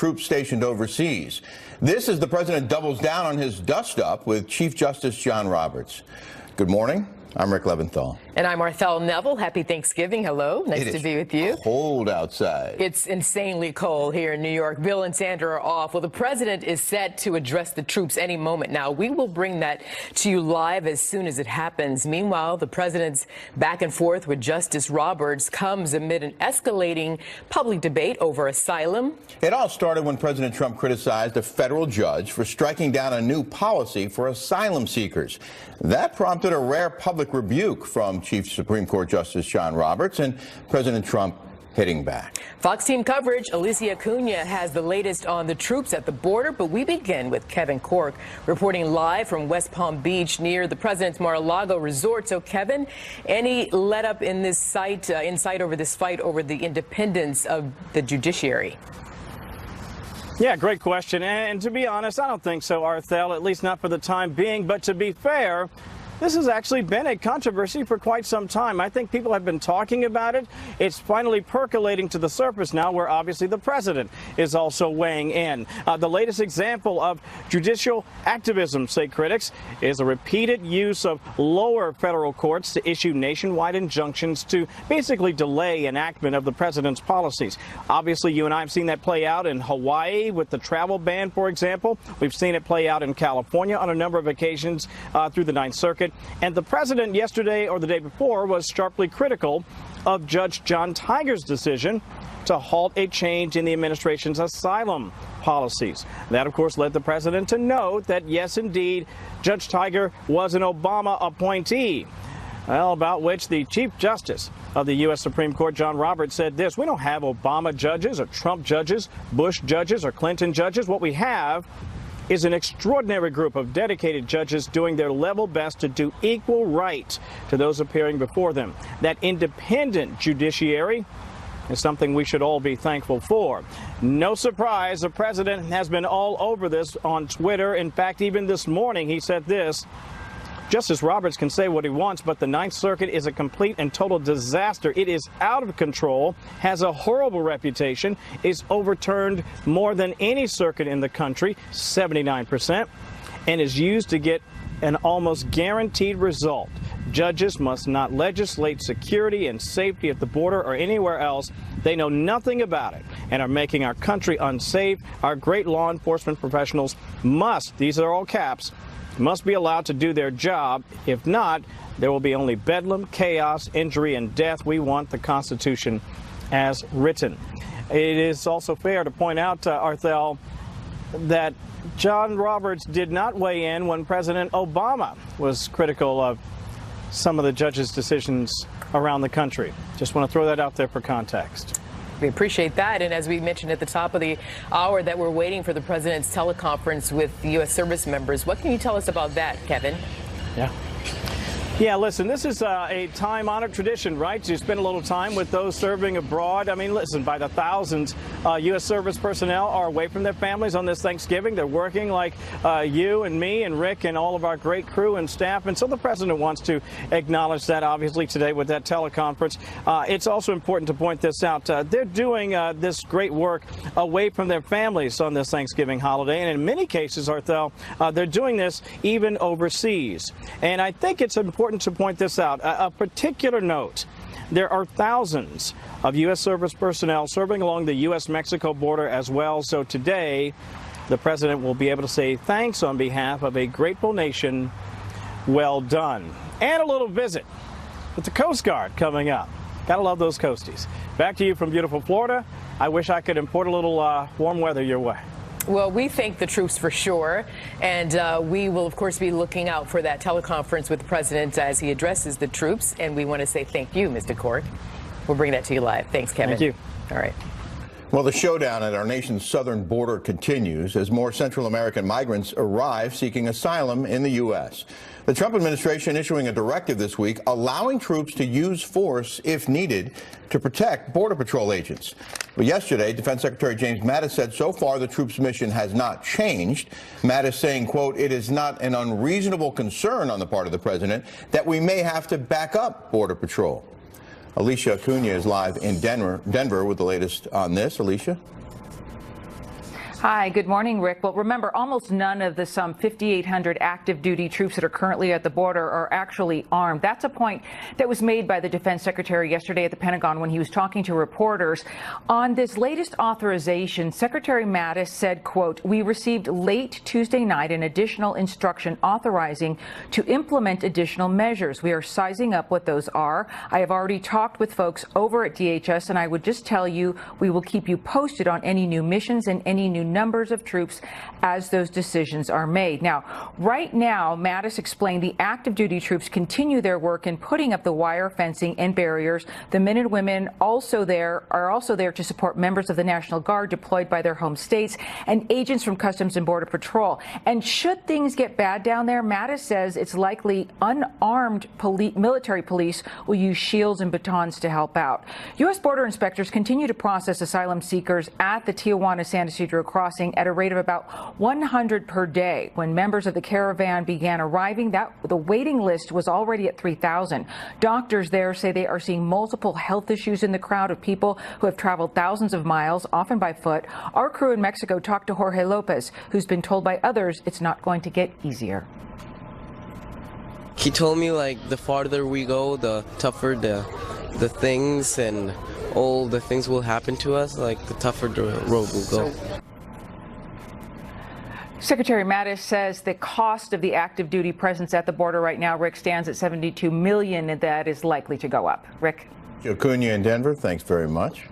troops stationed overseas. This as the president doubles down on his dust-up with Chief Justice John Roberts. Good morning. I'm Rick Leventhal. And I'm Marthel Neville. Happy Thanksgiving. Hello. Nice to be with you. Cold outside. It's insanely cold here in New York. Bill and Sandra are off. Well, the president is set to address the troops any moment now. We will bring that to you live as soon as it happens. Meanwhile, the president's back and forth with Justice Roberts comes amid an escalating public debate over asylum. It all started when President Trump criticized a federal judge for striking down a new policy for asylum seekers. That prompted a rare public rebuke from Chief Supreme Court Justice John Roberts and President Trump hitting back. Fox team coverage. Alicia Acuna has the latest on the troops at the border, but we begin with Kevin Cork reporting live from West Palm Beach near the president's Mar-a-Lago resort. So, Kevin, any let up in this insight over this fight over the independence of the judiciary? Yeah, great question. And to be honest, I don't think so, Arthel, at least not for the time being. But to be fair, this has actually been a controversy for quite some time. I think people have been talking about it. It's finally percolating to the surface now, where obviously the president is also weighing in. The latest example of judicial activism, say critics, is a repeated use of lower federal courts to issue nationwide injunctions to basically delay enactment of the president's policies. Obviously, you and I have seen that play out in Hawaii with the travel ban, for example. We've seen it play out in California on a number of occasions through the Ninth Circuit. And the president yesterday or the day before was sharply critical of Judge John Tiger's decision to halt a change in the administration's asylum policies. That, of course, led the president to note that, yes, indeed, Judge Tiger was an Obama appointee. Well, about which the Chief Justice of the U.S. Supreme Court, John Roberts, said this: we don't have Obama judges or Trump judges, Bush judges or Clinton judges. What we have is an extraordinary group of dedicated judges doing their level best to do equal right to those appearing before them. That independent judiciary is something we should all be thankful for. No surprise, the president has been all over this on Twitter. In fact, even this morning, he said this: Justice Roberts can say what he wants, but the Ninth Circuit is a complete and total disaster. It is out of control, has a horrible reputation, is overturned more than any circuit in the country, 79%, and is used to get an almost guaranteed result. Judges must not legislate security and safety at the border or anywhere else. They know nothing about it and are making our country unsafe. Our great law enforcement professionals must, these are all caps, must be allowed to do their job. If not, there will be only bedlam, chaos, injury, and death. We want the Constitution as written. It is also fair to point out, Arthel, that John Roberts did not weigh in when President Obama was critical of some of the judges' decisions around the country. Just want to throw that out there for context. We appreciate that. And as we mentioned at the top of the hour, that we're waiting for the president's teleconference with the U.S. service members. What can you tell us about that, Kevin? Yeah, listen, this is a time-honored tradition, right? To spend a little time with those serving abroad. I mean, listen, by the thousands, U.S. service personnel are away from their families on this Thanksgiving. They're working like you and me and Rick and all of our great crew and staff. And so the president wants to acknowledge that, obviously, today with that teleconference. It's also important to point this out. They're doing this great work away from their families on this Thanksgiving holiday. And in many cases, Arthel, they're doing this even overseas. And I think it's important to point this out. A particular note: there are thousands of U.S. service personnel serving along the U.S.-Mexico border as well. So today, the president will be able to say thanks on behalf of a grateful nation. Well done. And a little visit with the Coast Guard coming up. Gotta love those coasties. Back to you from beautiful Florida. I wish I could import a little warm weather your way. Well, we thank the troops for sure, and we will, of course, be looking out for that teleconference with the president as he addresses the troops, and we want to say thank you, Mr. Cork. We'll bring that to you live. Thanks, Kevin. Thank you. All right. Well, the showdown at our nation's southern border continues as more Central American migrants arrive seeking asylum in the U.S. The Trump administration issuing a directive this week allowing troops to use force if needed to protect Border Patrol agents. But yesterday, Defense Secretary James Mattis said so far the troops' mission has not changed. Mattis saying, quote, "It is not an unreasonable concern on the part of the president that we may have to back up Border Patrol." Alicia Acuna is live in Denver with the latest on this. Alicia? Hi, good morning, Rick. Well, remember, almost none of the some 5,800 active duty troops that are currently at the border are actually armed. That's a point that was made by the Defense Secretary yesterday at the Pentagon when he was talking to reporters. On this latest authorization, Secretary Mattis said, quote, "We received late Tuesday night an additional instruction authorizing to implement additional measures. We are sizing up what those are. I have already talked with folks over at DHS, and I would just tell you we will keep you posted on any new missions and any new numbers of troops as those decisions are made." Now, right now, Mattis explained the active duty troops continue their work in putting up the wire fencing and barriers. The men and women are also there to support members of the National Guard deployed by their home states and agents from Customs and Border Patrol. And should things get bad down there, Mattis says it's likely unarmed military police will use shields and batons to help out. U.S. border inspectors continue to process asylum seekers at the Tijuana-San Isidro crossing at a rate of about 100 per day. When members of the caravan began arriving, the waiting list was already at 3,000. Doctors there say they are seeing multiple health issues in the crowd of people who have traveled thousands of miles, often by foot. Our crew in Mexico talked to Jorge Lopez, who's been told by others it's not going to get easier. He told me, like, the farther we go, the tougher the things and all the things will happen to us, like the tougher the road will go. Secretary Mattis says the cost of the active duty presence at the border right now, Rick, stands at $72 million, and that is likely to go up. Rick? Joe Cunha in Denver, thanks very much.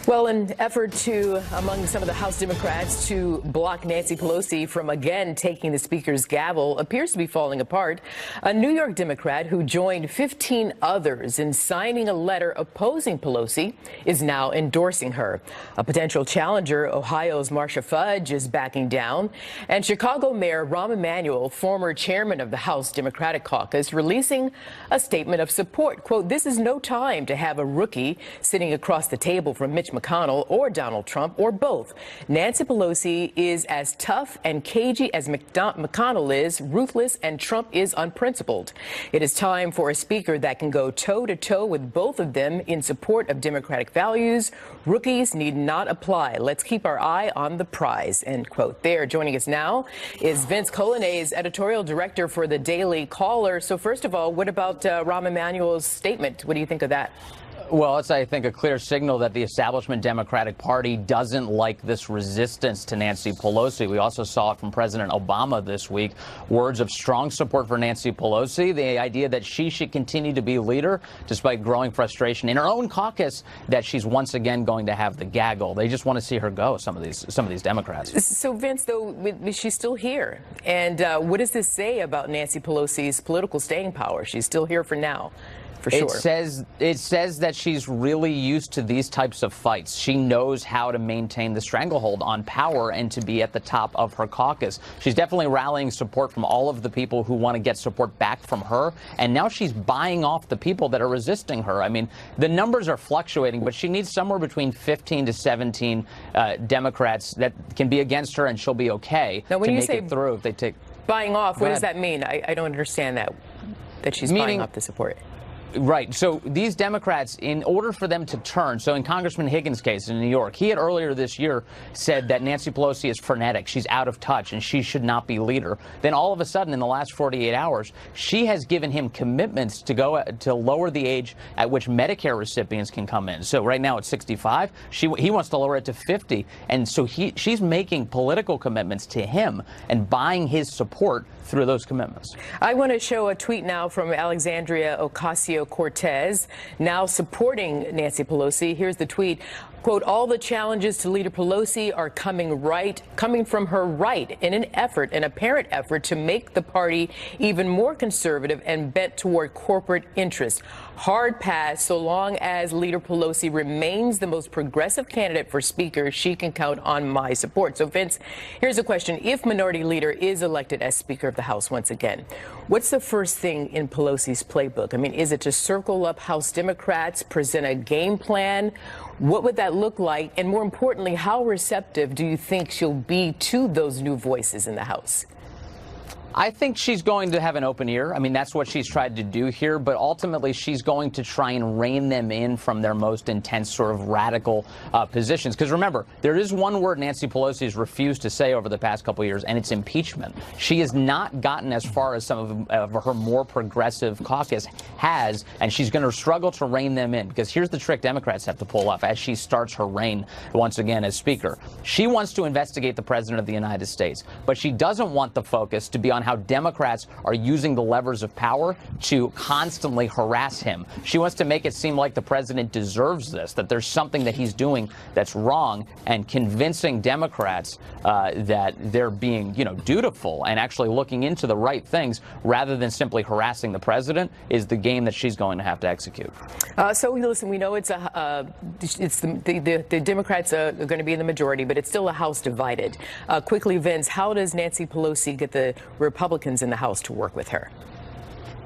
Well, an effort among some of the House Democrats to block Nancy Pelosi from again taking the Speaker's gavel appears to be falling apart. A New York Democrat who joined 15 others in signing a letter opposing Pelosi is now endorsing her. A potential challenger, Ohio's Marcia Fudge, is backing down. And Chicago Mayor Rahm Emanuel, former chairman of the House Democratic Caucus, releasing a statement of support. Quote, "This is no time to have a rookie sitting across the table from Mitch McConnell or Donald Trump or both. Nancy Pelosi is as tough and cagey as McConnell is, ruthless, and Trump is unprincipled. It is time for a speaker that can go toe-to-toe with both of them in support of democratic values. Rookies need not apply. Let's keep our eye on the prize," end quote. There, joining us now is Vince Coglianese, editorial director for the Daily Caller. So first of all, what about Rahm Emanuel's statement? What do you think of that? Well, it's, I think, a clear signal that the establishment Democratic Party doesn't like this resistance to Nancy Pelosi. We also saw it from President Obama this week. Words of strong support for Nancy Pelosi, the idea that she should continue to be leader despite growing frustration in her own caucus that she's once again going to have the gaggle. They just want to see her go, some of these Democrats. So, Vince, though, she's still here. And what does this say about Nancy Pelosi's political staying power? She's still here for now. For sure. It says that she's really used to these types of fights. She knows how to maintain the stranglehold on power and to be at the top of her caucus. She's definitely rallying support from all of the people who want to get support back from her. And now she's buying off the people that are resisting her. I mean, the numbers are fluctuating, but she needs somewhere between 15 to 17 Democrats that can be against her, and she'll be okay now, when to you make say it through if they take. Buying off, what does that mean? I don't understand that she's buying off the support. Right. So these Democrats, in order for them to turn, so in Congressman Higgins' case in New York, he had earlier this year said that Nancy Pelosi is frenetic, she's out of touch, and she should not be leader. Then all of a sudden, in the last 48 hours, she has given him commitments to lower the age at which Medicare recipients can come in. So right now it's 65. He wants to lower it to 50. And so she's making political commitments to him and buying his support through those commitments. I want to show a tweet now from Alexandria Ocasio-Cortez, now supporting Nancy Pelosi. Here's the tweet. Quote, "All the challenges to Leader Pelosi are coming from her right in an apparent effort to make the party even more conservative and bent toward corporate interests. Hard pass. So long as Leader Pelosi remains the most progressive candidate for Speaker, she can count on my support." So, Vince, here's a question. If Minority Leader is elected as Speaker of the House once again, what's the first thing in Pelosi's playbook? I mean, is it to circle up House Democrats, present a game plan? What would that look like? And more importantly, how receptive do you think she'll be to those new voices in the House? I think she's going to have an open ear. I mean, that's what she's tried to do here. But ultimately, she's going to try and rein them in from their most intense sort of radical positions. Because remember, there is one word Nancy Pelosi has refused to say over the past couple of years, and it's impeachment. She has not gotten as far as some of her more progressive caucus has, and she's going to struggle to rein them in. Because here's the trick Democrats have to pull off as she starts her reign once again as Speaker. She wants to investigate the President of the United States, but she doesn't want the focus to be on how Democrats are using the levers of power to constantly harass him. She wants to make it seem like the president deserves this, that there's something that he's doing that's wrong, and convincing Democrats that they're being, dutiful and actually looking into the right things rather than simply harassing the president is the game that she's going to have to execute. So listen, we know it's the Democrats are going to be in the majority, but it's still a House divided. Quickly, Vince, how does Nancy Pelosi get the Republicans in the House to work with her?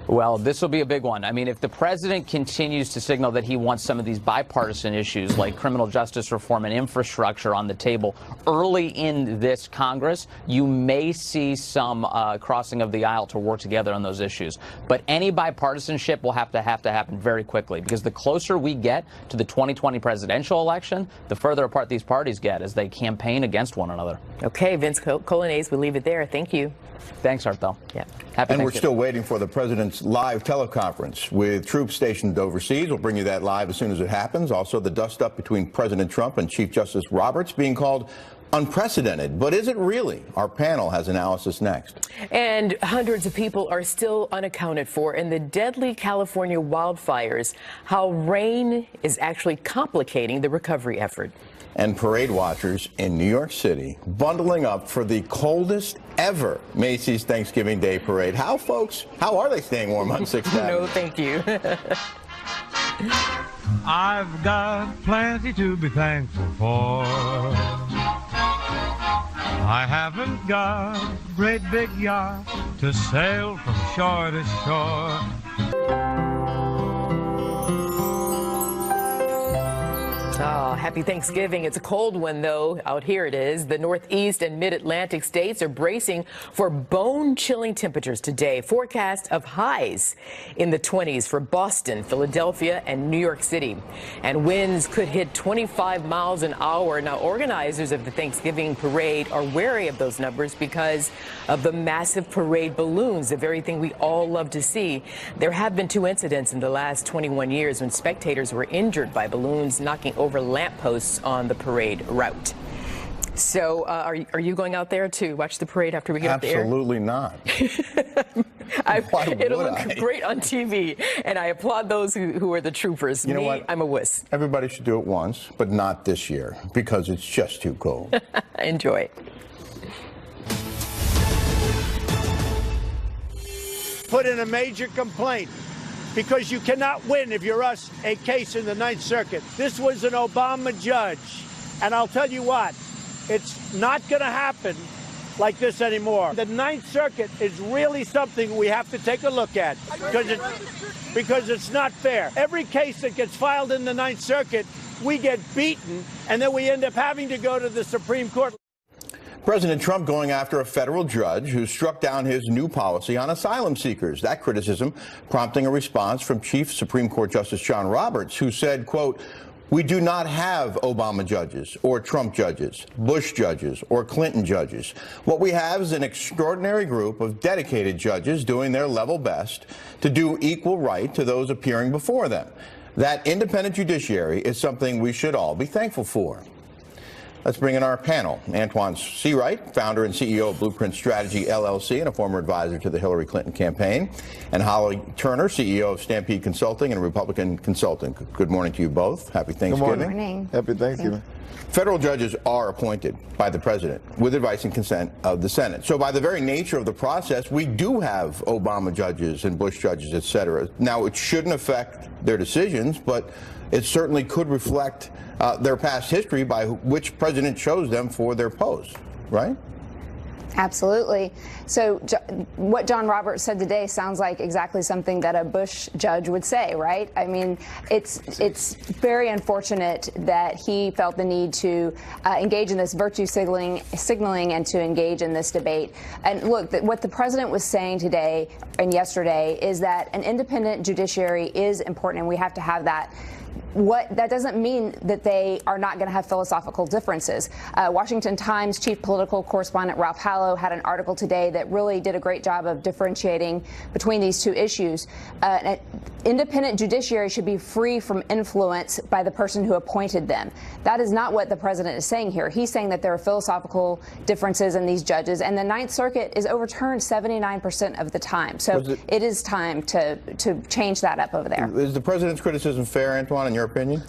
Well, this will be a big one. I mean, if the president continues to signal that he wants some of these bipartisan issues like criminal justice reform and infrastructure on the table early in this Congress, you may see some crossing of the aisle to work together on those issues. But any bipartisanship will have to happen very quickly, because the closer we get to the 2020 presidential election, the further apart these parties get as they campaign against one another. Okay, Vince Colonnese, we'll leave it there. Thank you. Thanks, Arthel. Yeah. And we're still waiting for the president's live teleconference with troops stationed overseas. We'll bring you that live as soon as it happens. Also, the dust-up between President Trump and Chief Justice Roberts being called unprecedented. But is it really? Our panel has analysis next. And hundreds of people are still unaccounted for in the deadly California wildfires. How rain is actually complicating the recovery effort. And parade watchers in New York City bundling up for the coldest ever Macy's Thanksgiving Day Parade. How, folks? How are they staying warm on 6th Avenue? No, thank you. I've got plenty to be thankful for. I haven't got a great big yacht to sail from shore to shore. Oh, happy Thanksgiving. It's a cold one, though. Out here it is. The Northeast and Mid-Atlantic states are bracing for bone-chilling temperatures today. Forecast of highs in the 20s for Boston, Philadelphia, and New York City. And winds could hit 25 miles an hour. Now, organizers of the Thanksgiving parade are wary of those numbers because of the massive parade balloons, the very thing we all love to see. There have been 2 incidents in the last 21 years when spectators were injured by balloons knocking over lampposts on the parade route. So are you going out there to watch the parade after we get off the air? Absolutely not. It'll look great on TV, and I applaud those who are the troopers. You know what? I'm a wuss. Everybody should do it once, but not this year, because it's just too cold. Enjoy. Put in a major complaint, because you cannot win if you're us a case in the Ninth Circuit. This was an Obama judge, and I'll tell you what, it's not going to happen like this anymore. The Ninth Circuit is really something we have to take a look at, because it's not fair. Every case that gets filed in the Ninth Circuit, we get beaten, and then we end up having to go to the Supreme Court. President Trump going after a federal judge who struck down his new policy on asylum seekers. That criticism prompting a response from Chief Supreme Court Justice John Roberts, who said, quote, "We do not have Obama judges or Trump judges, Bush judges or Clinton judges. What we have is an extraordinary group of dedicated judges doing their level best to do equal right to those appearing before them. That independent judiciary is something we should all be thankful for." Let's bring in our panel. Antoine Seawright, founder and CEO of Blueprint Strategy, LLC, and a former advisor to the Hillary Clinton campaign. And Holly Turner, CEO of Stampede Consulting and a Republican consultant. Good morning to you both. Happy Thanksgiving. Good morning. Happy Thanksgiving. Federal judges are appointed by the president with advice and consent of the Senate. So by the very nature of the process, we do have Obama judges and Bush judges, et cetera. Now, it shouldn't affect their decisions, but it certainly could reflect their past history by which president chose them for their post, right? Absolutely. So what John Roberts said today sounds like exactly something that a Bush judge would say, right? I mean, it's very unfortunate that he felt the need to engage in this virtue signaling and to engage in this debate. And look, what the president was saying today and yesterday is that an independent judiciary is important, and we have to have that. That doesn't mean that they are not going to have philosophical differences. Washington Times chief political correspondent Ralph Hallow had an article today that really did a great job of differentiating between these two issues. An independent judiciary should be free from influence by the person who appointed them. That is not what the president is saying here. He's saying that there are philosophical differences in these judges, and the Ninth Circuit is overturned 79% of the time. So it is time to change that up over there. Is the president's criticism fair, Antoine, in your opinion?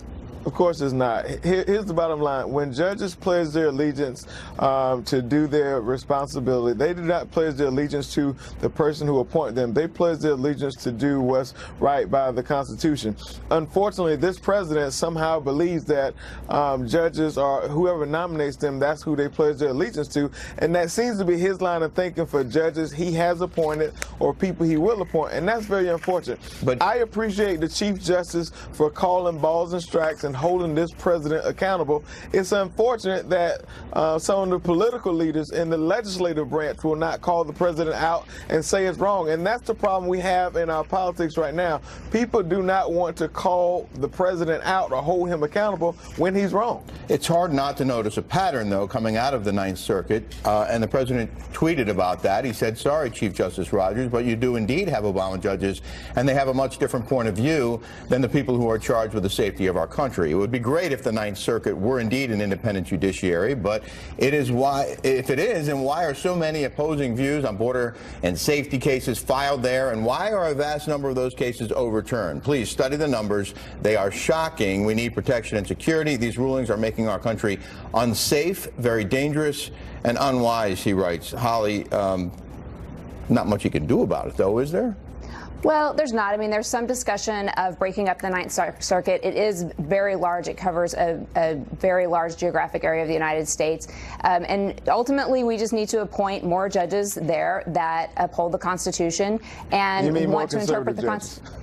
Of course it's not. Here's the bottom line. When judges pledge their allegiance to do their responsibility, they do not pledge their allegiance to the person who appointed them. They pledge their allegiance to do what's right by the Constitution. Unfortunately, this president somehow believes that judges or whoever nominates them, that's who they pledge their allegiance to. And that seems to be his line of thinking for judges he has appointed or people he will appoint. And that's very unfortunate. But I appreciate the Chief Justice for calling balls and strikes and holding this president accountable. It's unfortunate that some of the political leaders in the legislative branch will not call the president out and say it's wrong. And that's the problem we have in our politics right now. People do not want to call the president out or hold him accountable when he's wrong. It's hard not to notice a pattern, though, coming out of the Ninth Circuit. And the president tweeted about that. He said, sorry, Chief Justice Rogers, but you do indeed have Obama judges, and they have a much different point of view than the people who are charged with the safety of our country. It would be great if the Ninth Circuit were indeed an independent judiciary, but it is why, if it is, and why are so many opposing views on border and safety cases filed there, and why are a vast number of those cases overturned? Please study the numbers. They are shocking. We need protection and security. These rulings are making our country unsafe, very dangerous, and unwise, he writes. Holly, not much you can do about it, though, is there? Well, there's not. I mean, there's some discussion of breaking up the Ninth Circuit. It is very large. It covers a very large geographic area of the United States. And ultimately, we just need to appoint more judges there that uphold the Constitution and want to interpret the Constitution.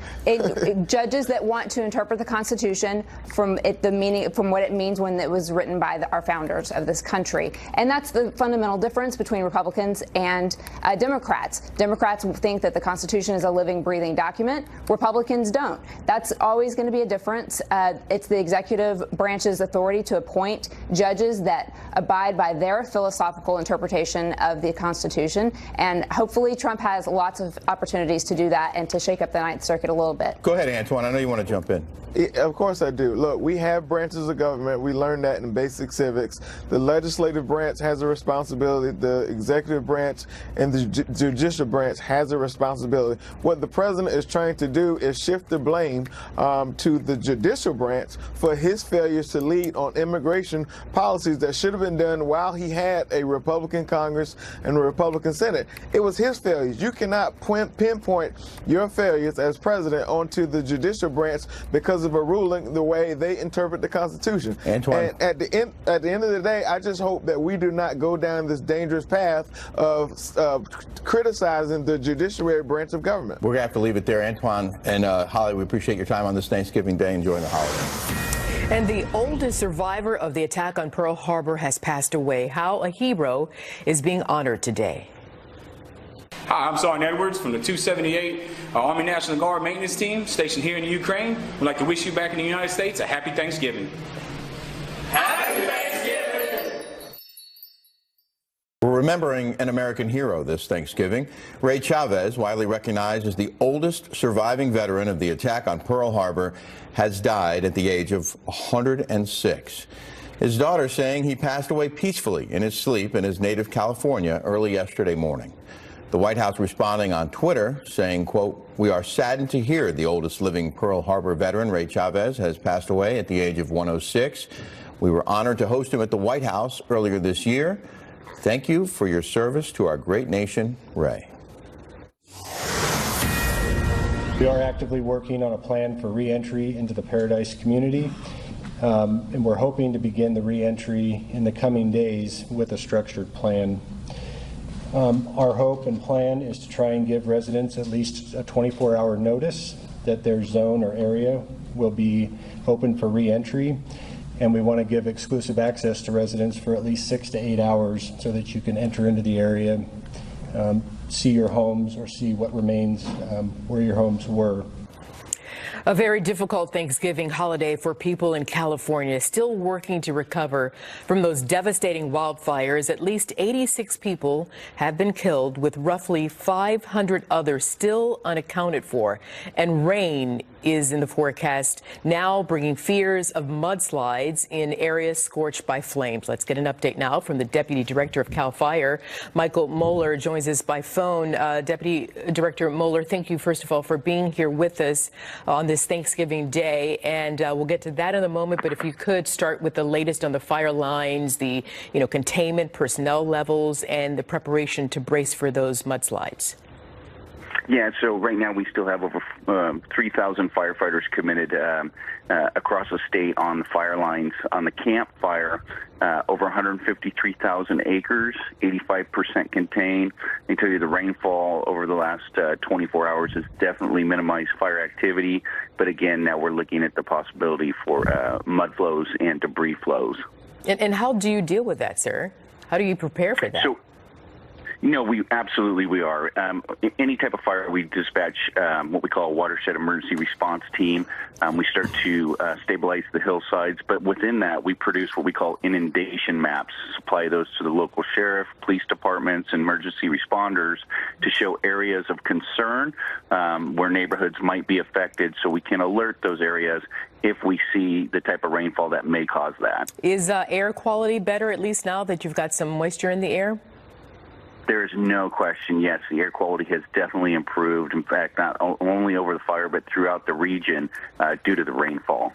Judges that want to interpret the Constitution from what it means when it was written by our founders of this country. And that's the fundamental difference between Republicans and Democrats. Democrats think that the Constitution is a living, breathing document. Republicans don't. That's always going to be a difference. It's the executive branch's authority to appoint judges that abide by their philosophical interpretation of the Constitution. And hopefully Trump has lots of opportunities to do that and to shake up the Ninth Circuit a little bit. Go ahead, Antoine. I know you want to jump in. Of course I do. Look, we have branches of government. We learned that in basic civics. The legislative branch has a responsibility. The executive branch and the judicial branch has a responsibility. What the president is trying to do is shift the blame to the judicial branch for his failures to lead on immigration policies that should have been done while he had a Republican Congress and a Republican Senate. It was his failures. You cannot pinpoint your failures as president onto the judicial branch because of a ruling the way they interpret the Constitution. Antoine. And at the end of the day, I just hope that we do not go down this dangerous path of criticizing the judiciary branch of government. We're going to have to leave it there. Antoine and Holly, we appreciate your time on this Thanksgiving Day. Enjoy the holiday. And the oldest survivor of the attack on Pearl Harbor has passed away. How a hero is being honored today. Hi, I'm Sergeant Edwards from the 278 Army National Guard maintenance team stationed here in the Ukraine. We'd like to wish you back in the United States a happy Thanksgiving. Happy Thanksgiving! We're remembering an American hero this Thanksgiving. Ray Chavez, widely recognized as the oldest surviving veteran of the attack on Pearl Harbor, has died at the age of 106. His daughter saying he passed away peacefully in his sleep in his native California early yesterday morning. The White House responding on Twitter saying, quote, "We are saddened to hear the oldest living Pearl Harbor veteran, Ray Chavez, has passed away at the age of 106. We were honored to host him at the White House earlier this year. Thank you for your service to our great nation, Ray." We are actively working on a plan for re-entry into the Paradise community, and we're hoping to begin the re-entry in the coming days with a structured plan. Our hope and plan is to try and give residents at least a 24-hour notice that their zone or area will be open for re-entry, and we want to give exclusive access to residents for at least 6 to 8 hours so that you can enter into the area, see your homes or see what remains where your homes were. A very difficult Thanksgiving holiday for people in California, still working to recover from those devastating wildfires. At least 86 people have been killed, with roughly 500 others still unaccounted for. And rain is in the forecast now, bringing fears of mudslides in areas scorched by flames. Let's get an update now from the Deputy Director of CAL FIRE. Michael Moeller joins us by phone. Deputy Director Moeller, thank you, first of all, for being here with us on this Thanksgiving Day, and we'll get to that in a moment. But if you could start with the latest on the fire lines, the containment, personnel levels, and the preparation to brace for those mudslides. Yeah, so right now we still have over 3,000 firefighters committed across the state on the fire lines. On the Camp Fire, over 153,000 acres, 85% contained. I can tell you the rainfall over the last 24 hours has definitely minimized fire activity. But again, now we're looking at the possibility for mud flows and debris flows. And how do you deal with that, sir? How do you prepare for that? So, we are. Any type of fire, we dispatch what we call a watershed emergency response team. We start to stabilize the hillsides, but within that, we produce what we call inundation maps, supply those to the local sheriff, police departments, and emergency responders to show areas of concern where neighborhoods might be affected, so we can alert those areas if we see the type of rainfall that may cause that. Is air quality better, at least now that you've got some moisture in the air? There is no question, yes, the air quality has definitely improved. In fact, not only over the fire, but throughout the region due to the rainfall.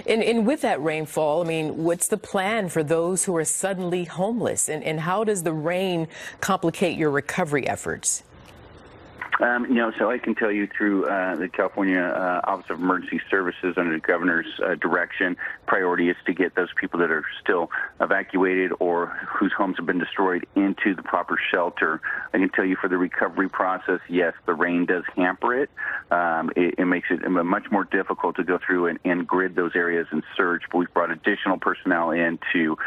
And with that rainfall, I mean, what's the plan for those who are suddenly homeless? And how does the rain complicate your recovery efforts? So I can tell you through the California Office of Emergency Services under the governor's direction, priority is to get those people that are still evacuated or whose homes have been destroyed into the proper shelter. I can tell you for the recovery process, yes, the rain does hamper it. It makes it much more difficult to go through and grid those areas and search, but we've brought additional personnel in to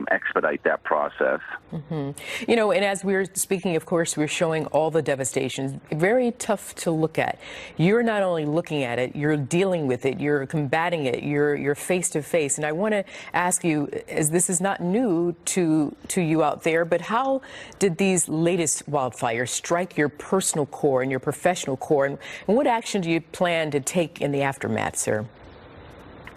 expedite that process. Mm-hmm. And as we're speaking, of course, we're showing all the devastation. Very tough to look at. You're not only looking at it, you're dealing with it, you're combating it, you're face to face. And I want to ask you, as this is not new to you out there, but how did these latest wildfires strike your personal core and your professional core? And what action do you plan to take in the aftermath, sir?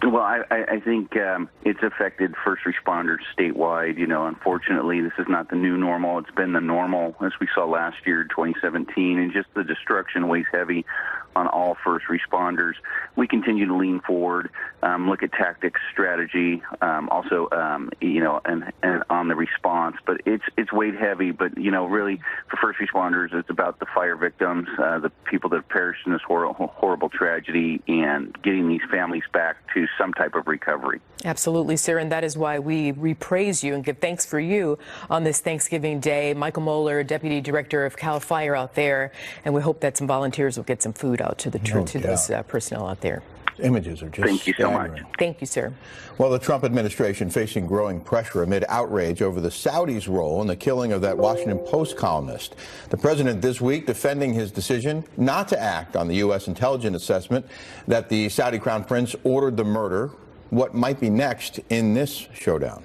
Well, I think it's affected first responders statewide. Unfortunately, this is not the new normal. It's been the normal, as we saw last year, 2017, and just the destruction weighs heavy on all first responders. We continue to lean forward, look at tactics, strategy, also, and on the response. But it's weighed heavy. But really, for first responders, it's about the fire victims, the people that have perished in this horrible tragedy, and getting these families back to some type of recovery. Absolutely, sir, and that is why we praise you and give thanks for you on this Thanksgiving Day. Michael Moeller, Deputy Director of CAL FIRE out there, and we hope that some volunteers will get some food out to those personnel out there. Images are just Thank you so much. Thank you, sir. Well, the Trump administration facing growing pressure amid outrage over the Saudis' role in the killing of that Washington Post columnist. The president this week defending his decision not to act on the U.S. intelligence assessment that the Saudi crown prince ordered the murder. What might be next in this showdown?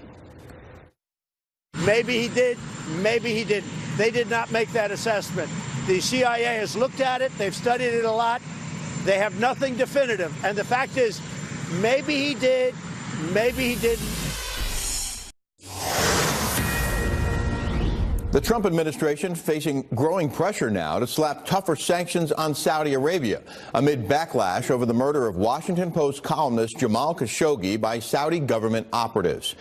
Maybe he did, maybe he didn't. They did not make that assessment. The CIA has looked at it. They've studied it a lot. They have nothing definitive. And the fact is, maybe he did, maybe he didn't. The Trump administration facing growing pressure now to slap tougher sanctions on Saudi Arabia amid backlash over the murder of Washington Post columnist Jamal Khashoggi by Saudi government operatives.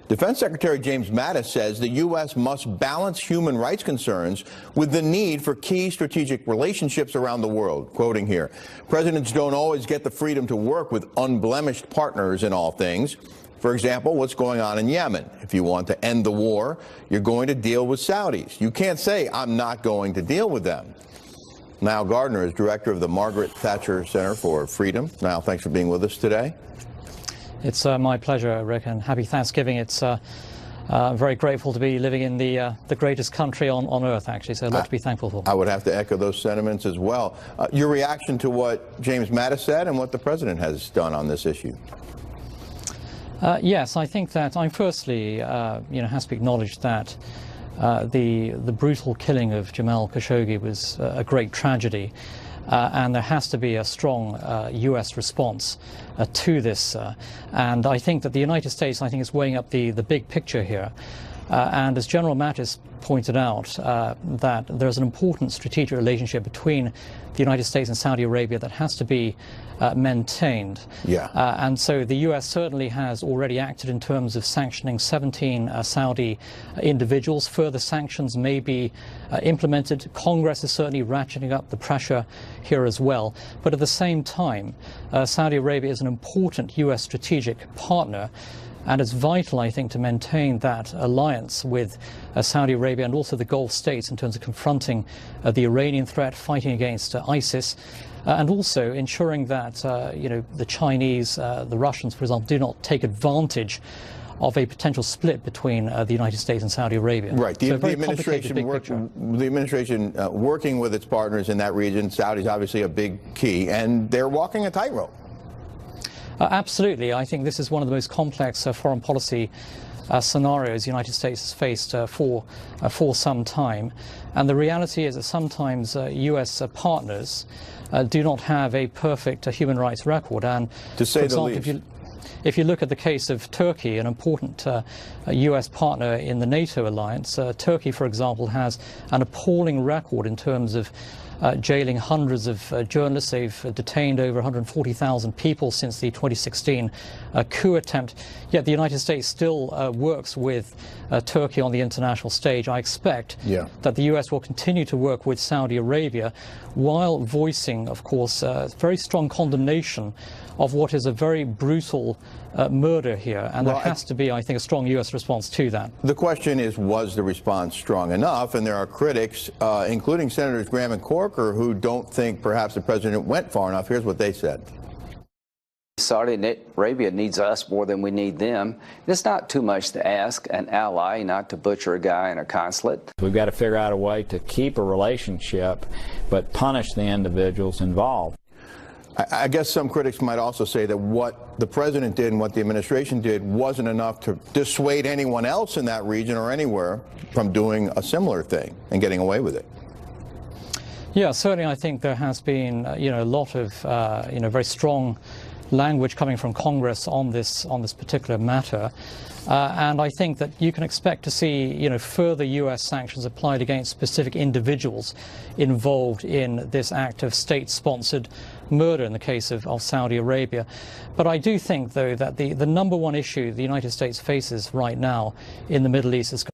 Defense Secretary James Mattis says the U.S. must balance human rights concerns with the need for key strategic relationships around the world. Quoting here, presidents don't always get the freedom to work with unblemished partners in all things. For example, what's going on in Yemen. If you want to end the war, you're going to deal with Saudis. You can't say, I'm not going to deal with them. Niall Gardner is director of the Margaret Thatcher Center for Freedom. Niall, thanks for being with us today. It's my pleasure, Rick, and happy Thanksgiving. It's very grateful to be living in the greatest country on earth, actually, so a lot to be thankful for. I would have to echo those sentiments as well. Your reaction to what James Mattis said and what the president has done on this issue? Yes, I think that I firstly, has to be acknowledged that the brutal killing of Jamal Khashoggi was a great tragedy, and there has to be a strong U.S. response to this. And I think that the United States, is weighing up the big picture here. And as General Mattis pointed out, that there's an important strategic relationship between the United States and Saudi Arabia that has to be maintained. Yeah. And so the U.S. certainly has already acted in terms of sanctioning 17 Saudi individuals. Further sanctions may be implemented. Congress is certainly ratcheting up the pressure here as well. But at the same time, Saudi Arabia is an important U.S. strategic partner. And it's vital, I think, to maintain that alliance with Saudi Arabia and also the Gulf states in terms of confronting the Iranian threat, fighting against ISIS, and also ensuring that, the Chinese, the Russians, for example, do not take advantage of a potential split between the United States and Saudi Arabia. Right. The administration working with its partners in that region, Saudi's obviously a big key, and they're walking a tightrope. Absolutely. I think this is one of the most complex foreign policy scenarios the United States has faced for some time. And the reality is that sometimes U.S. partners do not have a perfect human rights record. And to say the least. If you look at the case of Turkey, an important U.S. partner in the NATO alliance, Turkey, for example, has an appalling record in terms of jailing hundreds of journalists. They've detained over 140,000 people since the 2016 coup attempt. Yet the United States still works with Turkey on the international stage. I expect that the U.S. will continue to work with Saudi Arabia while voicing, of course, very strong condemnation of what is a very brutal murder here. And there has to be, I think, a strong U.S. response to that. The question is, was the response strong enough? And there are critics, including Senators Graham and Corker, who don't think perhaps the president went far enough. Here's what they said. Saudi Arabia needs us more than we need them. It's not too much to ask an ally not to butcher a guy in a consulate. We've got to figure out a way to keep a relationship, but punish the individuals involved. I guess some critics might also say that what the president did and what the administration did wasn't enough to dissuade anyone else in that region or anywhere from doing a similar thing and getting away with it. Yeah, certainly I think there has been, a lot of, very strong language coming from Congress on this particular matter. And I think that you can expect to see, further U.S. sanctions applied against specific individuals involved in this act of state-sponsored murder in the case of Saudi Arabia. But I do think, though, that the number one issue the United States faces right now in the Middle East is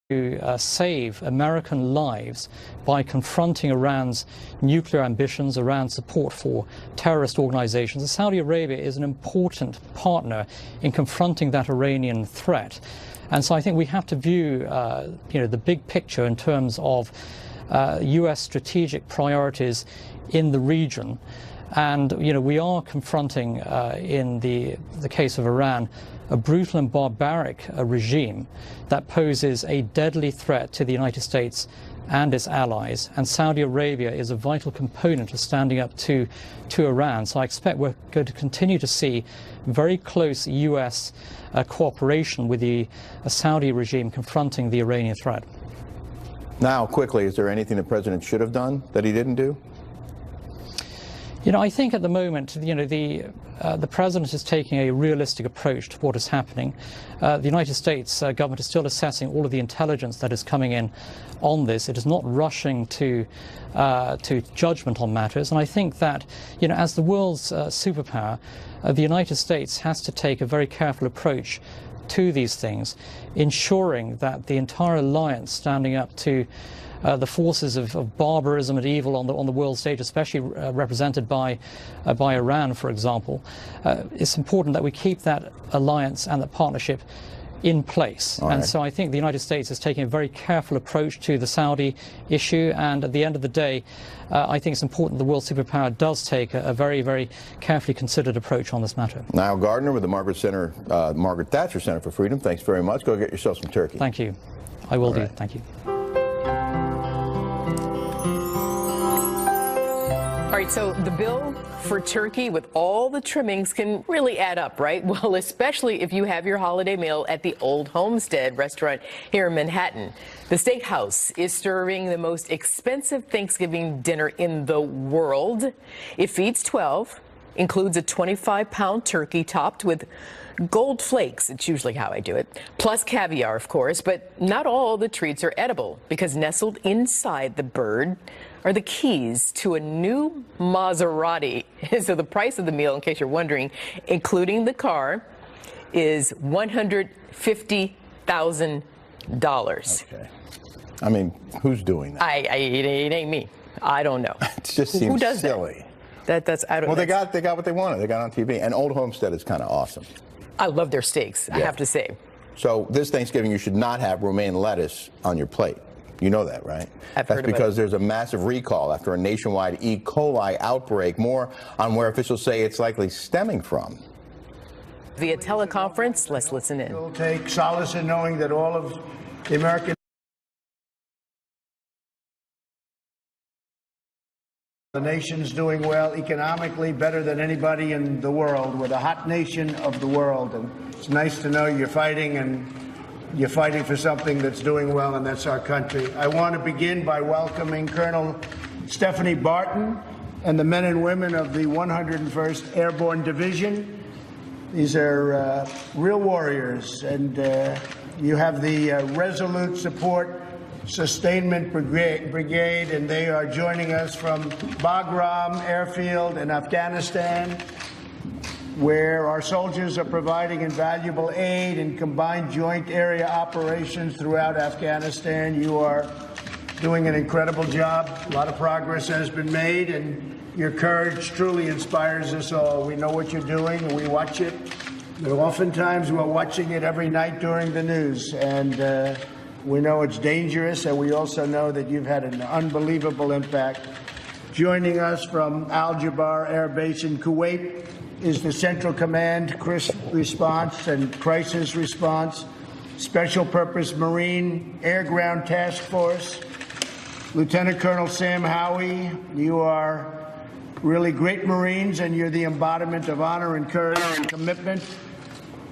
to save American lives by confronting Iran's nuclear ambitions, Iran's support for terrorist organizations. And Saudi Arabia is an important partner in confronting that Iranian threat. And so I think we have to view, the big picture in terms of U.S. strategic priorities in the region. And, we are confronting, in the case of Iran, a brutal and barbaric regime that poses a deadly threat to the United States and its allies. And Saudi Arabia is a vital component of standing up to Iran. So I expect we're going to continue to see very close U.S. cooperation with the Saudi regime confronting the Iranian threat. Now, quickly, is there anything the president should have done that he didn't do? I think at the moment, the president is taking a realistic approach to what is happening. The United States government is still assessing all of the intelligence that is coming in on this. It is not rushing to judgment on matters. And I think that, as the world's superpower, the United States has to take a very careful approach to these things, ensuring that the entire alliance standing up to the forces of barbarism and evil on the world stage, especially represented by Iran, for example. It's important that we keep that alliance and that partnership in place. And so I think the United States is taking a very careful approach to the Saudi issue, and at the end of the day, I think it's important the world superpower does take a very, very carefully considered approach on this matter. Niall Gardner with the Margaret Thatcher Center for Freedom. Thanks very much. Go get yourself some turkey. Thank you. I will do. Thank you. All right, so the bill for turkey with all the trimmings can really add up, right? Well, especially if you have your holiday meal at the Old Homestead restaurant here in Manhattan. The steakhouse is serving the most expensive Thanksgiving dinner in the world. It feeds 12, includes a 25-pound turkey topped with gold flakes. It's usually how I do it. Plus caviar, of course, but not all the treats are edible because nestled inside the bird are the keys to a new Maserati. So the price of the meal, in case you're wondering, including the car, is $150,000. Okay. I mean, who's doing that? It ain't me. I don't know. It just seems Who does silly. That's I don't. Well, they got what they wanted. They got on TV, and Old Homestead is kind of awesome. I love their steaks. I have to say. So this Thanksgiving, you should not have romaine lettuce on your plate. You know that, right? That's because there's a massive recall after a nationwide E. coli outbreak. More on where officials say it's likely stemming from. Via teleconference, let's listen in. We'll take solace in knowing that all of the American the nation's doing well economically, better than anybody in the world. We're the hot nation of the world, and it's nice to know you're fighting, and you're fighting for something that's doing well, and that's our country. I want to begin by welcoming Colonel Stephanie Barton and the men and women of the 101st Airborne Division. These are real warriors, and you have the Resolute Support Sustainment Brigade, and they are joining us from Bagram Airfield in Afghanistan, where our soldiers are providing invaluable aid in combined joint area operations throughout Afghanistan. You are doing an incredible job. A lot of progress has been made, and your courage truly inspires us all. We know what you're doing, and we watch it. But oftentimes, we're watching it every night during the news, and we know it's dangerous, and we also know that you've had an unbelievable impact. Joining us from Al Jabar Air Base in Kuwait is the Central Command Response and Crisis Response Special Purpose Marine Air Ground Task Force. Lieutenant Colonel Sam Howie, you are really great Marines, and you're the embodiment of honor and courage and commitment.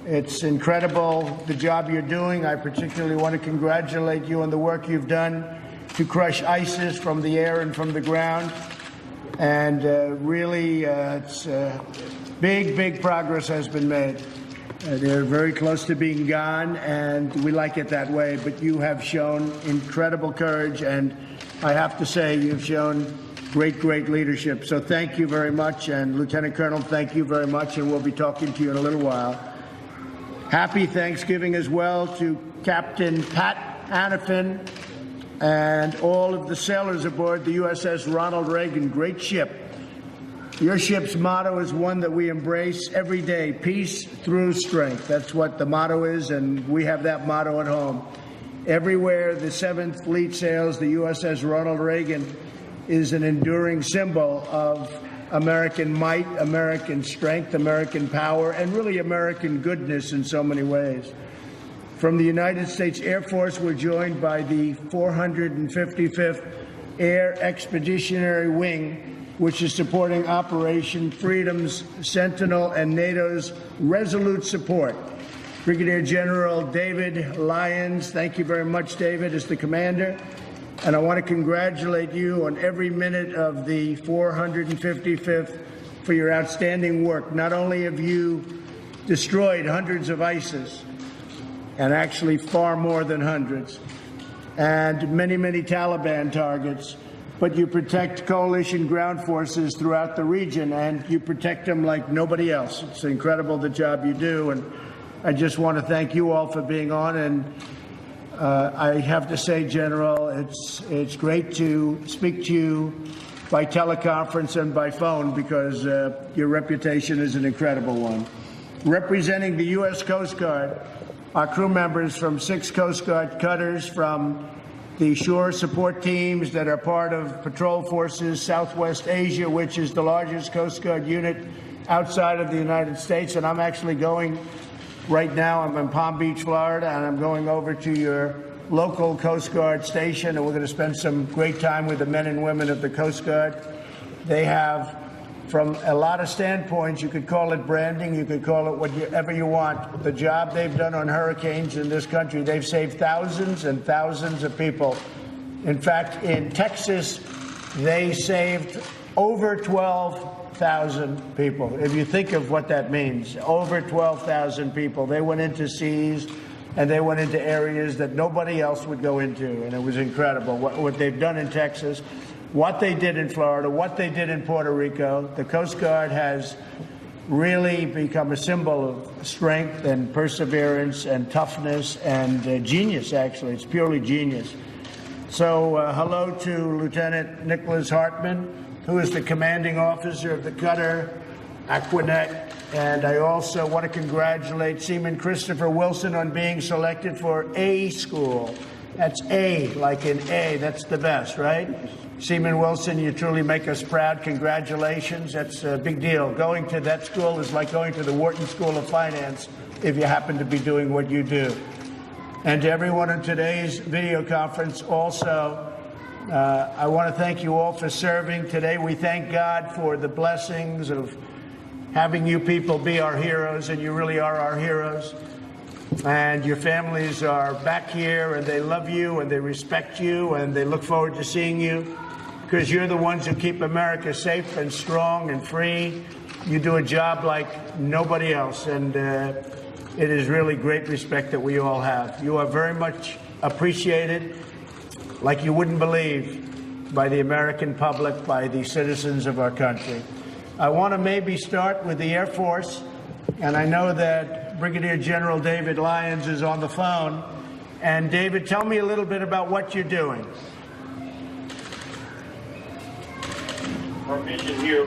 It's incredible the job you're doing. I particularly want to congratulate you on the work you've done to crush ISIS from the air and from the ground. And really, it's big progress has been made. They're very close to being gone, and we like it that way. But you have shown incredible courage, and I have to say you've shown great leadership. So thank you very much. And Lieutenant Colonel, thank you very much, and we'll be talking to you in a little while. Happy Thanksgiving as well to Captain Pat Anafin and all of the sailors aboard the USS Ronald Reagan. Great ship. Your ship's motto is one that we embrace every day: peace through strength. That's what the motto is, and we have that motto at home. Everywhere the 7th Fleet sails, the USS Ronald Reagan is an enduring symbol of American might, American strength, American power, and really American goodness in so many ways. From the United States Air Force, we're joined by the 455th Air Expeditionary Wing, which is supporting Operation Freedom's Sentinel and NATO's Resolute Support. Brigadier General David Lyons, thank you very much, David, as the commander. And I want to congratulate you on every minute of the 455th for your outstanding work. Not only have you destroyed hundreds of ISIS, and actually far more than hundreds, and many Taliban targets, but you protect coalition ground forces throughout the region, and you protect them like nobody else. It's incredible the job you do, and I just want to thank you all for being on, and I have to say, General, it's great to speak to you by teleconference and by phone because your reputation is an incredible one. Representing the U.S. Coast Guard, our crew members from 6 Coast Guard cutters, from the shore support teams that are part of Patrol Forces Southwest Asia, which is the largest Coast Guard unit outside of the United States. And I'm actually going right now, I'm in Palm Beach, Florida, and I'm going over to your local Coast Guard station, and we're going to spend some great time with the men and women of the Coast Guard. They have, from a lot of standpoints, you could call it branding, you could call it whatever you want. The job they've done on hurricanes in this country, they've saved thousands and thousands of people. In fact, in Texas, they saved over 12,000 people. If you think of what that means, over 12,000 people. They went into seas and they went into areas that nobody else would go into, and it was incredible what they've done in Texas, what they did in Florida, what they did in Puerto Rico. The Coast Guard has really become a symbol of strength and perseverance and toughness and genius, actually. It's purely genius. So hello to Lieutenant Nicholas Hartman, who is the commanding officer of the cutter Aquanet. And I also want to congratulate Seaman Christopher Wilson on being selected for A school. That's A, like in A. That's the best, right? Seaman Wilson, you truly make us proud. Congratulations. That's a big deal. Going to that school is like going to the Wharton School of Finance if you happen to be doing what you do. And to everyone in today's video conference also, I want to thank you all for serving. Today we thank God for the blessings of having you people be our heroes, and you really are our heroes. And your families are back here, and they love you, and they respect you, and they look forward to seeing you, because you're the ones who keep America safe and strong and free. You do a job like nobody else, and it is really great respect that we all have. You are very much appreciated, like you wouldn't believe, by the American public, by the citizens of our country. I want to maybe start with the Air Force, and I know that Brigadier General David Lyons is on the phone. And David, tell me a little bit about what you're doing. Our mission here,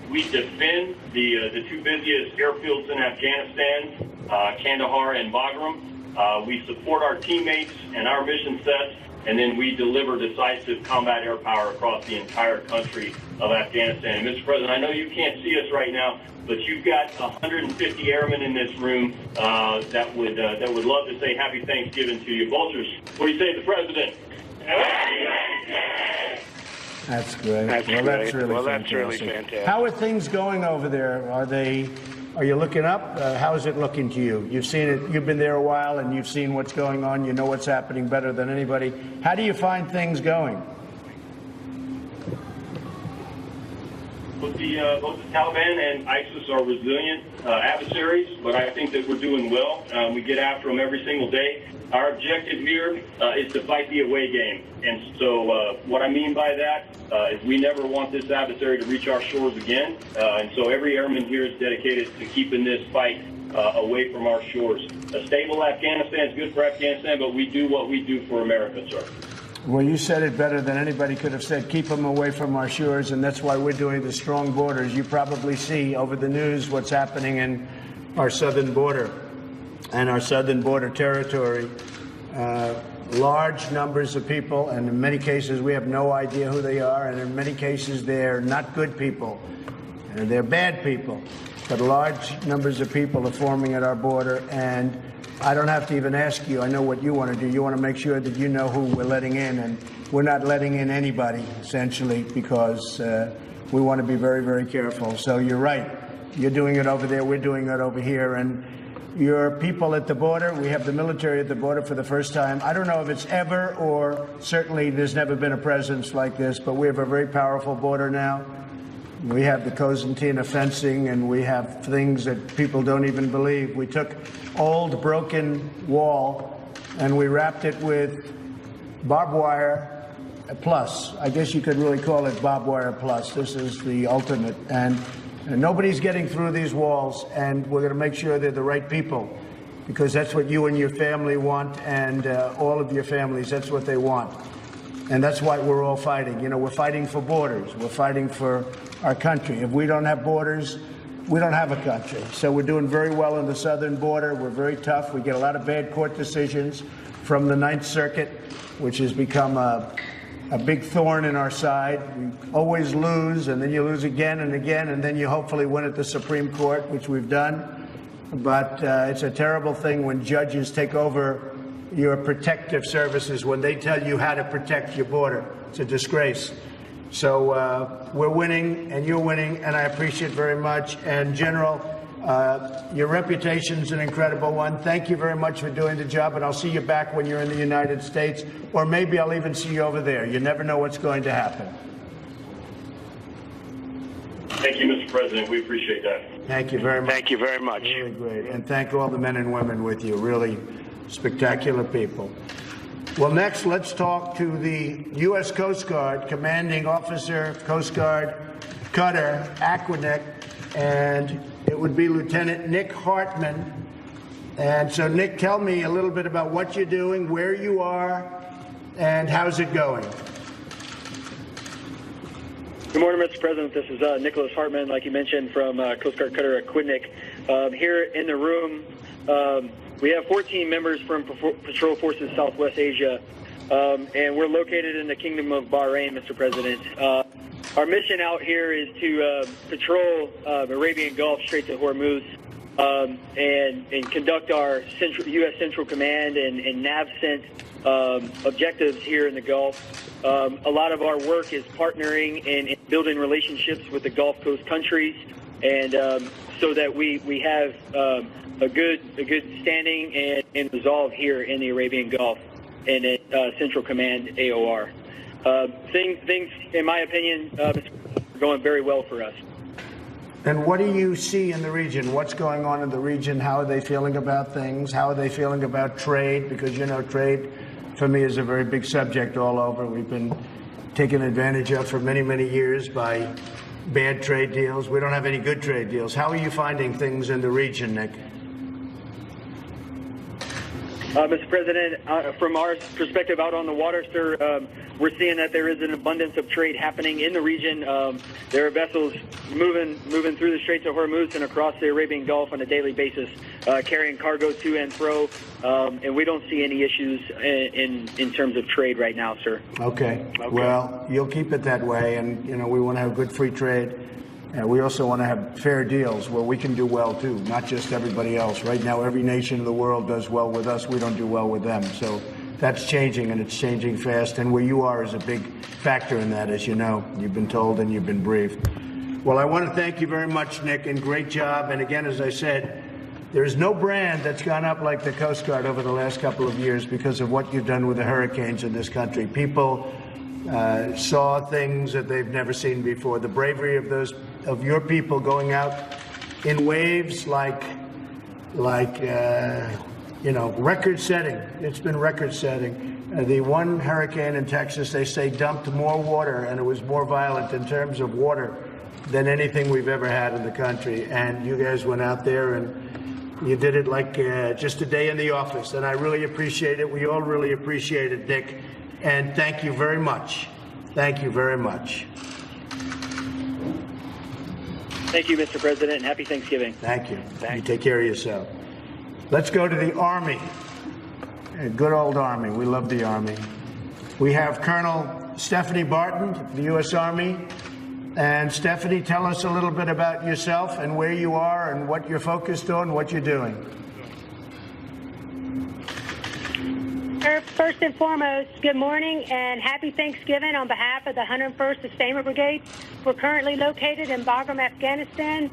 we defend the 2 busiest airfields in Afghanistan, Kandahar and Bagram. We support our teammates and our mission sets, and then we deliver decisive combat air power across the entire country of Afghanistan. And Mr. President, I know you can't see us right now, but you've got 150 airmen in this room that would love to say Happy Thanksgiving to you. Vultures, what do you say to the President? That's great. That's really fantastic. How are things going over there? Are you looking up? How is it looking to you? You've seen it. You've been there a while, and you've seen what's going on. You know what's happening better than anybody. How do you find things going? Both the Taliban and ISIS are resilient adversaries, but I think that we're doing well. We get after them every single day. Our objective here is to fight the away game. And so what I mean by that is we never want this adversary to reach our shores again. And so every airman here is dedicated to keeping this fight away from our shores. A stable Afghanistan is good for Afghanistan, but we do what we do for America, sir. Well, you said it better than anybody could have said. Keep them away from our shores, and that's why we're doing the strong borders. You probably see over the news what's happening in our southern border and our southern border territory. Large numbers of people, and in many cases we have no idea who they are, and in many cases they're not good people. They're bad people. But large numbers of people are forming at our border, and I don't have to even ask you. I know what you want to do. You want to make sure that you know who we're letting in, and we're not letting in anybody, essentially, because we want to be very, very careful. So you're right. You're doing it over there. We're doing it over here. And your people at the border, we have the military at the border for the first time. I don't know if it's ever, or certainly there's never been a presence like this, but we have a very powerful border now. We have the Cosentina fencing, and we have things that people don't even believe. We took old broken wall and we wrapped it with barbed wire plus. I guess you could really call it barbed wire plus. This is the ultimate. And nobody's getting through these walls, and we're going to make sure they're the right people. because that's what you and your family want, and all of your families, that's what they want. And that's why we're all fighting. You know, we're fighting for borders. We're fighting for our country. If we don't have borders, we don't have a country. So we're doing very well on the southern border. We're very tough. We get a lot of bad court decisions from the Ninth Circuit, which has become a big thorn in our side. We always lose, and then you lose again and again, and then you hopefully win at the Supreme Court, which we've done. But it's a terrible thing when judges take over your protective services, when they tell you how to protect your border. It's a disgrace. So we're winning, and you're winning, and I appreciate it very much. And General, your reputation's an incredible one. Thank you very much for doing the job, and I'll see you back when you're in the United States, or maybe I'll even see you over there. You never know what's going to happen. Thank you, Mr. President. We appreciate that. Thank you very much. Thank you very much. Really great. And thank all the men and women with you. Really spectacular people. Well, next, let's talk to the U.S. Coast Guard Commanding Officer, Coast Guard Cutter, Aquanic, and it would be Lieutenant Nick Hartman. And so, Nick, tell me a little bit about what you're doing, where you are, and how's it going? Good morning, Mr. President. This is Nicholas Hartman, like you mentioned, from Coast Guard Cutter Aquidneck. Here in the room, we have 14 members from Patrol Forces Southwest Asia, and we're located in the Kingdom of Bahrain, Mr. President. Our mission out here is to patrol the Arabian Gulf, Straits of Hormuz, and conduct our U.S. Central Command and NAVCENT objectives here in the Gulf. A lot of our work is partnering and building relationships with the Gulf Coast countries, and so that we have a good standing and resolve here in the Arabian Gulf and at Central Command AOR. Things, in my opinion, are going very well for us. And what do you see in the region? What's going on in the region? How are they feeling about things? How are they feeling about trade? Because, you know, trade for me is a very big subject all over. We've been taken advantage of for many, many years by bad trade deals. We don't have any good trade deals. How are you finding things in the region, Nick? Mr. President, from our perspective out on the water, sir, we're seeing that there is an abundance of trade happening in the region. There are vessels moving through the Straits of Hormuz and across the Arabian Gulf on a daily basis, carrying cargo to and fro, and we don't see any issues in terms of trade right now, sir. Okay. Well, you'll keep it that way, and you know we want to have good free trade. We also want to have fair deals where we can do well, too, not just everybody else. Right now, every nation in the world does well with us. We don't do well with them. So that's changing, and it's changing fast. And where you are is a big factor in that, as you know. You've been told and you've been briefed. Well, I want to thank you very much, Nick, and great job. And again, as I said, there's no brand that's gone up like the Coast Guard over the last couple of years because of what you've done with the hurricanes in this country. People saw things that they've never seen before. The bravery of your people going out in waves like you know, record-setting. It's been record-setting. The one hurricane in Texas, they say, dumped more water, and it was more violent in terms of water than anything we've ever had in the country. And you guys went out there and you did it like just a day in the office, and I really appreciate it. We all really appreciate it, Dick. And thank you very much. Thank you very much. Thank you, Mr. President, and happy Thanksgiving. Thank you. You take care of yourself. Let's go to the Army. Good old Army. We love the Army. We have Colonel Stephanie Barton, the U.S. Army. And Stephanie, tell us a little bit about yourself and where you are and what you're focused on, what you're doing. First and foremost, good morning and happy Thanksgiving on behalf of the 101st Sustainment Brigade. We're currently located in Bagram, Afghanistan.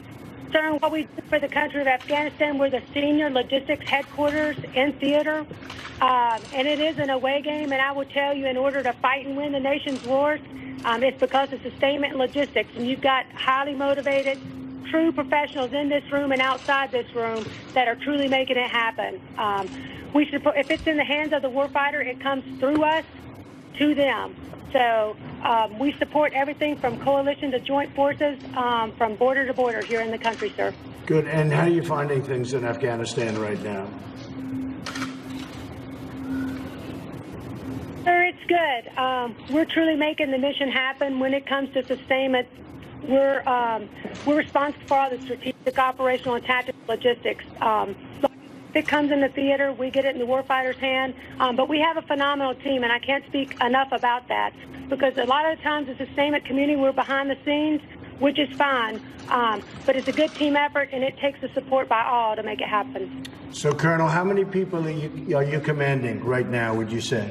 Serving what we do for the country of Afghanistan, we're the senior logistics headquarters in theater. And it is an away game, and I will tell you, in order to fight and win the nation's wars, it's because of sustainment and logistics. And you've got highly motivated, true professionals in this room and outside this room that are truly making it happen. We support, if it's in the hands of the warfighter, it comes through us to them. So we support everything from coalition to joint forces, from border to border here in the country, sir. Good. And how are you finding things in Afghanistan right now? Sir, it's good. We're truly making the mission happen. When it comes to sustainment, we're responsible for all the strategic, operational, and tactical logistics. If it comes in the theater, we get it in the warfighter's hand. But we have a phenomenal team, and I can't speak enough about that, because a lot of the times the sustainment community, we're behind the scenes, which is fine. But it's a good team effort, and it takes the support by all to make it happen. So, Colonel, how many people are you commanding right now, would you say?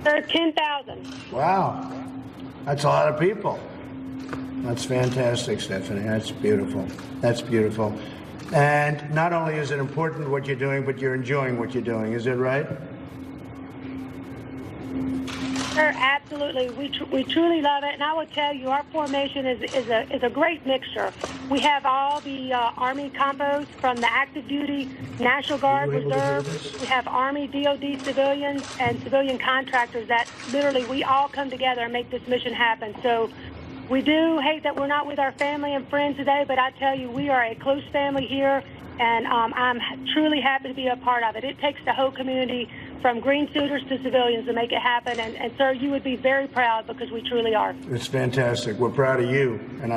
There are 10,000. Wow. That's a lot of people. That's fantastic, Stephanie. That's beautiful. That's beautiful. And not only is it important what you're doing, but you're enjoying what you're doing. Is it right? Sir, absolutely. We truly love it. And I will tell you, our formation is a great mixture. We have all the Army combos from the active duty, National Guard, Reserve. We have Army, DOD civilians, and civilian contractors that literally we all come together and make this mission happen. So we do hate that we're not with our family and friends today, but I tell you, we are a close family here, and I'm truly happy to be a part of it. It takes the whole community, from green suiters to civilians, to make it happen. And sir, you would be very proud, because we truly are. It's fantastic. We're proud of you. And